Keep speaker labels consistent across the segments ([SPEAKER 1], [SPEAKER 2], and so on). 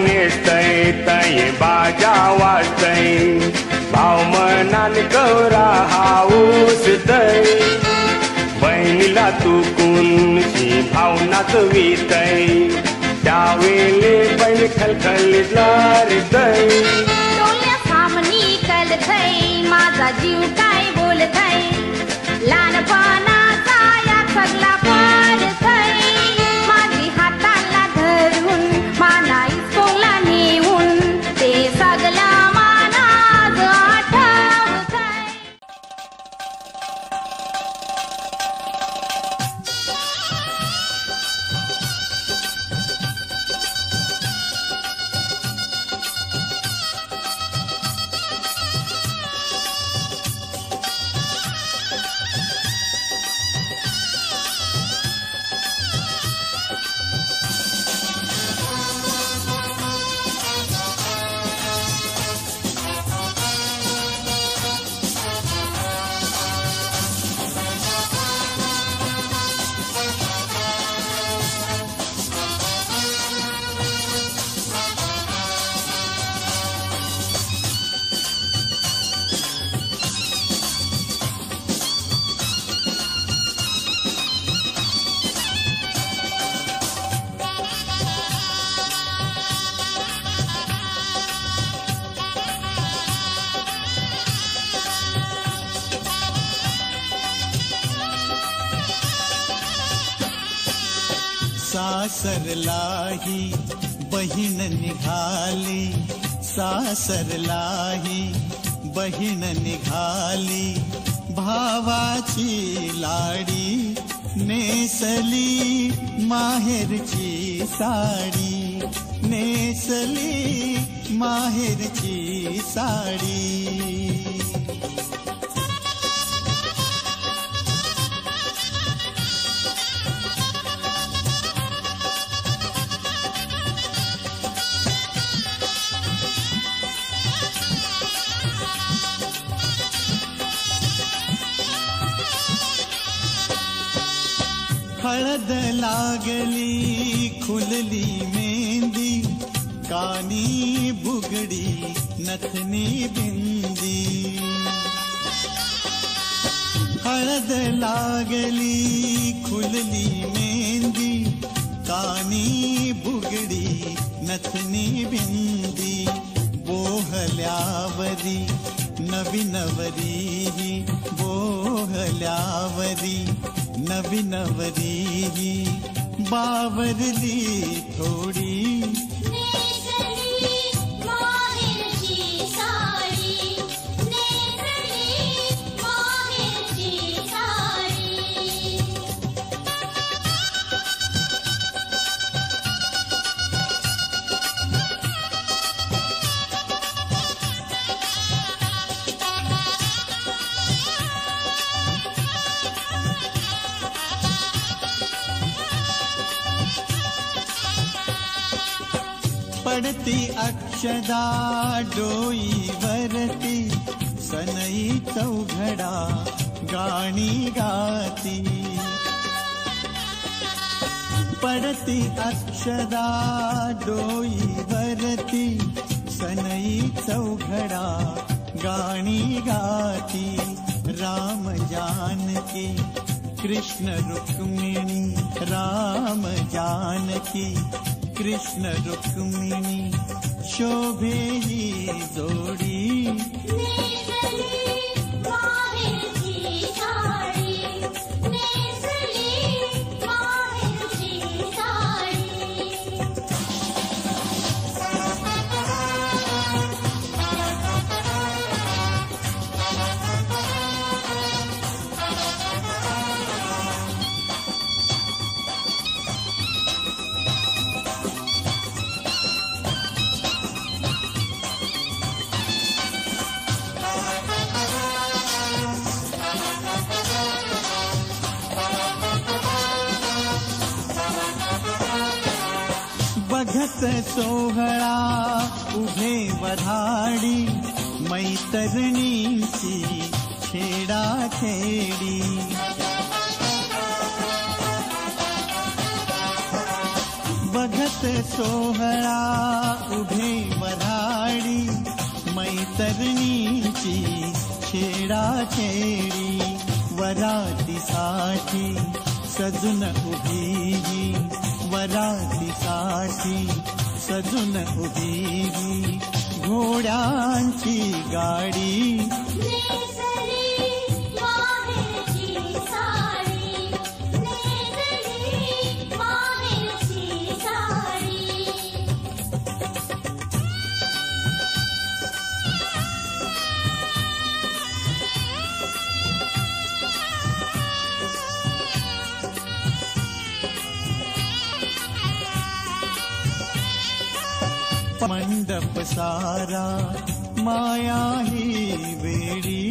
[SPEAKER 1] नेसतय तय बाजा वाजतय भाव मनान गौरा हाऊस दय बहिणीला तुकूनची भावनाच वितय त्यावेळे बहीण खलखलीतला हृदय
[SPEAKER 2] डोल्या सामनी कलथय माझा जीव काय बोलतय लहानपणाचा या सगळा पडतय माझी हाताला धरून माना इस्कोला नेऊन ते सगळं मानाज आठवतय.
[SPEAKER 3] सासरलाही बहीण निघाली सासरलाही बहीण निघाली भावाची लाडी नेसली माहेरची साडी नेसली माहेरची साडी. हळद लागली खुलली मेहंदी कानी बुगडी नथनी बिंदी हळद लागली खुलली मेहंदी कानी बुगडी नथनी बिंदी बोहल्यावरी नवीनवरी बोहल्यावरी नवीनवरी बावरली थोडी पडती अक्षदा डोईवरती सनई चौघडा गाणी गाती पडती अक्षदा डोईवरती सनई चौघडा गाणी गाती राम जानकी कृष्ण रुक्मिणी राम जानकी कृष्ण रुक्मिणी शोभे ही जोडी बघत सोहळा उभे वधाडी मैतरणींची छेडा खेडी बघत सोहळा उभे वऱ्हाडी मैतरणीची छेडा छेडी वरातीसाठी सजून उभी वरातीसाठी सजून उभी घोड्यांची गाडी मंडप सारा माया ही वेडी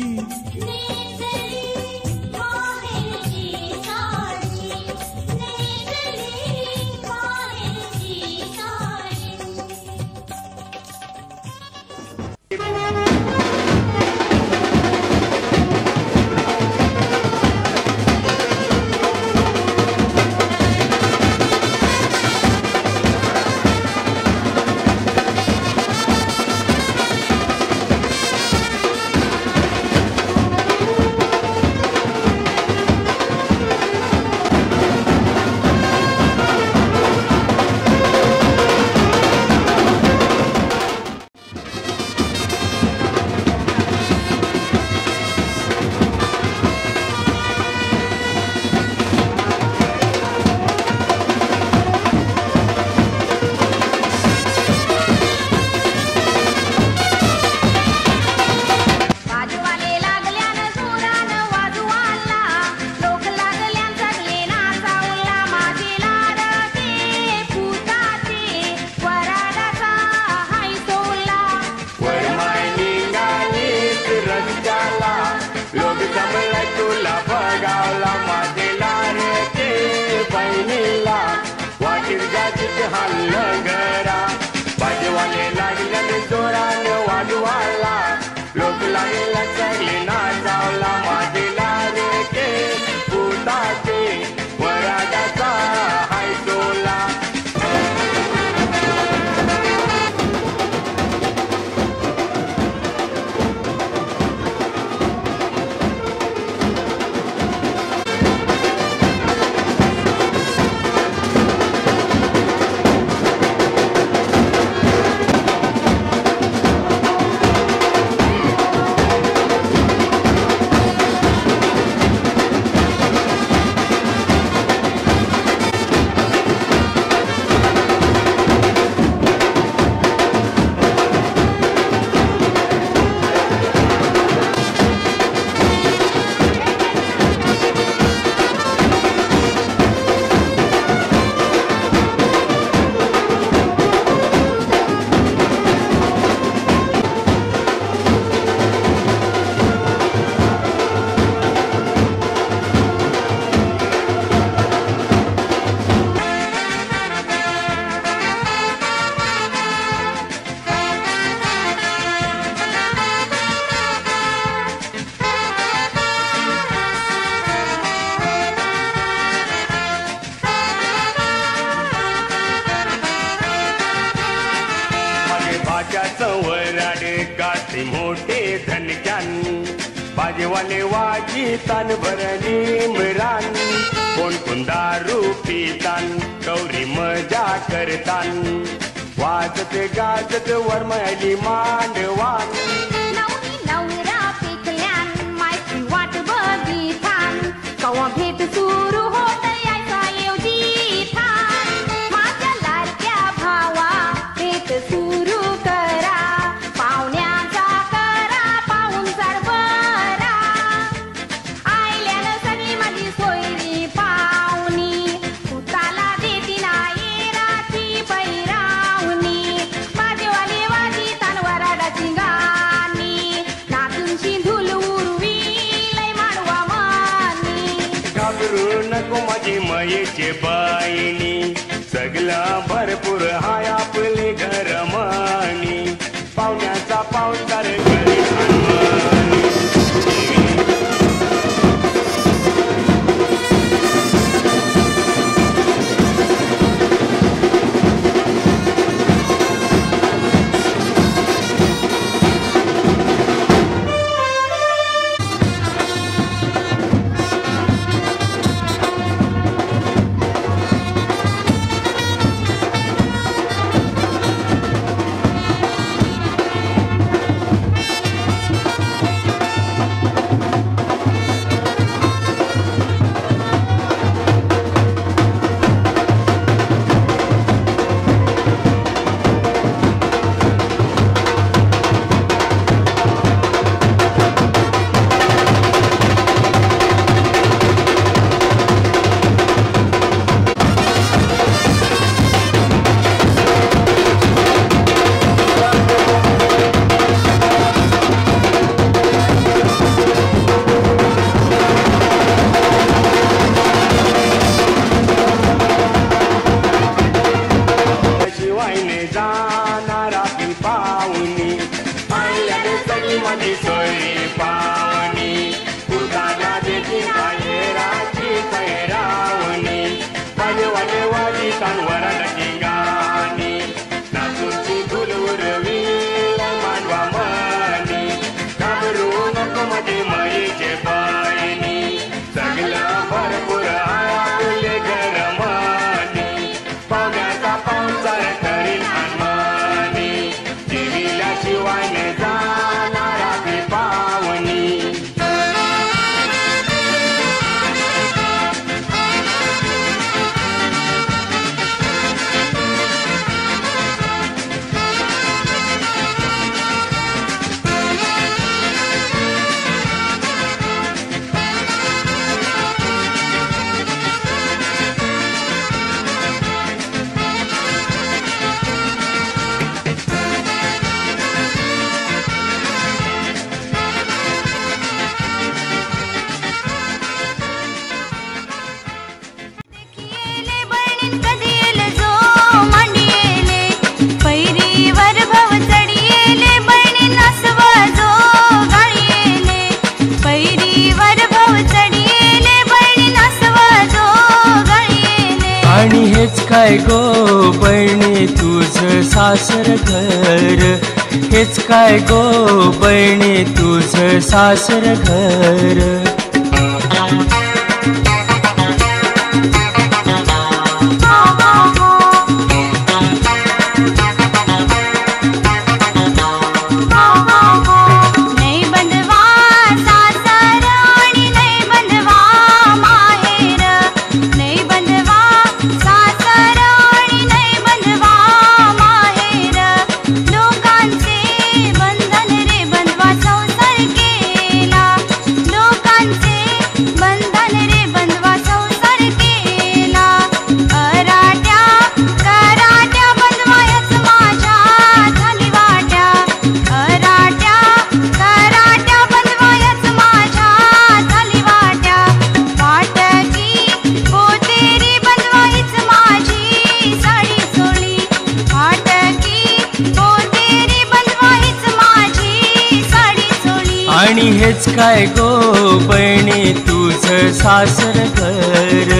[SPEAKER 1] हल्लगरा बाजवाले लागले जोराने वाजवाला लोक लागला सगळे नाचावला माझेला रे के पुताचे वराडाचा हाय डोला वराडे गाते मोठे धनक्यान बाजेवाले वाजी तान भरणी मिरान कोण कोण दारू पितान गौरी मजा करतान वाजत गाजत वरमायली मांडवान
[SPEAKER 2] नवरा पिकल्यान मायची वाट बघितान कवा भेट सुरू होत यायचा येवजी ठाण माझ्या लाडक्या भावा भेट सुरू करा पाहुण्याचा करा पाहुणचार बरा आयल्यानं सगळी माझी सोयरी पाहुणी पुताला देती नाही राती पैरावणी बाजेवाले वाजितान वराडाची गाणी नाचूनशी धुल उरवी लय माडवा मानी
[SPEAKER 1] घाबरू नको माझी मयेचे बाईनी सगळा भरपूर हाय आपले घर मानी पाहुण्याचा पाहुणचार घरी आणमानी
[SPEAKER 4] हेच काय गो बहिणी तुझं सासर घर, हेच काय गो बहिणी तुझं सासर घर. आणि हेच काय गो बहिणी तुझं सासर घर,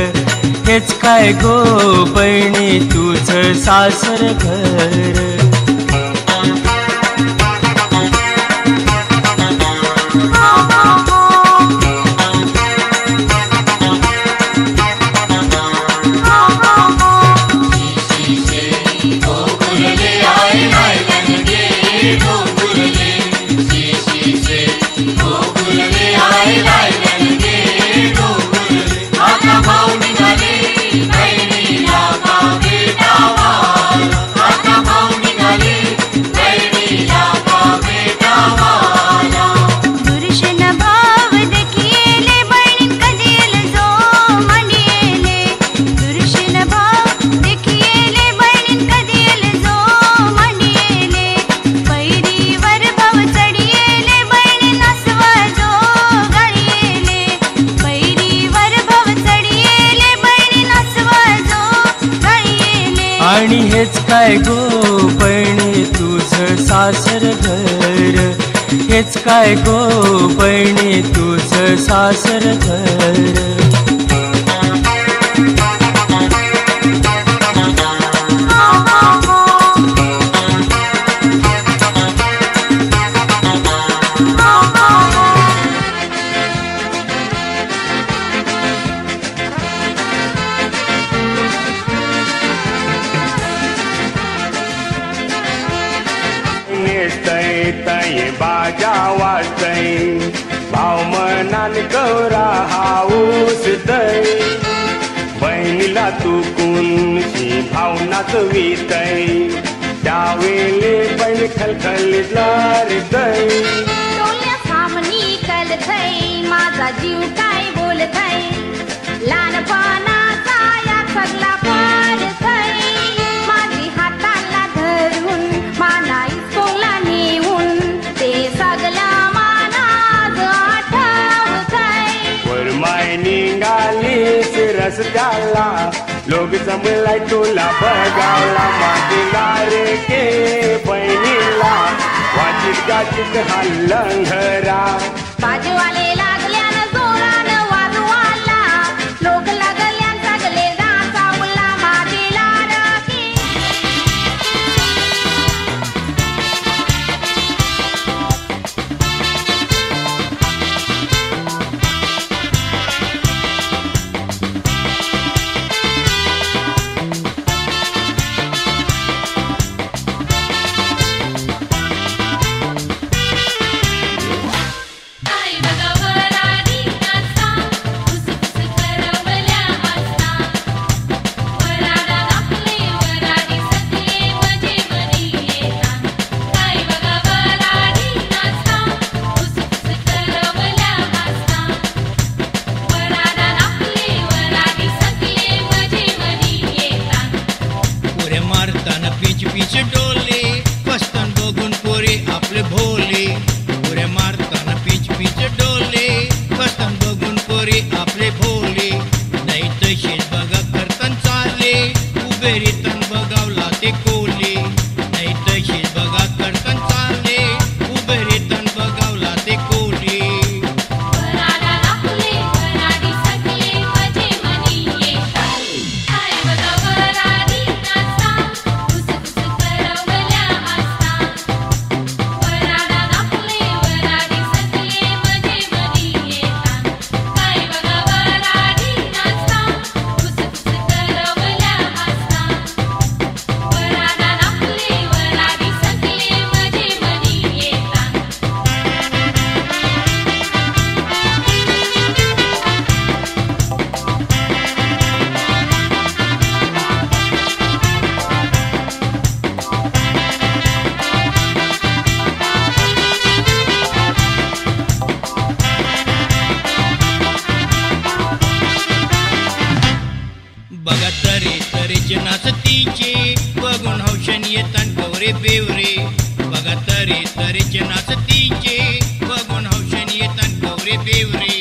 [SPEAKER 4] हेच काय गो बहिणी तुझं सासर घर. आणि हेच काय गो बहिणी तुझं सासर घर, हेच काय गो बहिणी तुझं सासर घर.
[SPEAKER 1] तय बाजा वाजतय, भाव मनान गौरा हाऊस दय. बहिणीला तू कुणशी भावनाच वितय, त्यावेळे बहीण खलखलीतला दय.
[SPEAKER 2] डोळ्या सामनी कलथय, माझा जीव काय बोलथय, लहानपणाचा या सगळा पारथय. माझी हाताला धरून मानाई सोला नेऊन, ते सगळं मानाज आठवतय.
[SPEAKER 1] वरमाय निघालीस रस्त्याला, लोक जमलाय तुला बघायला. माझीला रे के बहिणीला, वाचित गाचित हा लंघरा.
[SPEAKER 2] बाजूवाले लागल्यानं जोरानं वाजवाला, लोक लागल्यान सगळे नाचावला माझीला राखी. वराडी सकले मजे मनी येतात. काय बघा
[SPEAKER 5] बघा तरे तरेचे नाचतीचे बघून हौशन येतान कवरे बेवरे बघा तरे तरेचे नाचतीचे बघून हौशन येतान कवरे बेवरे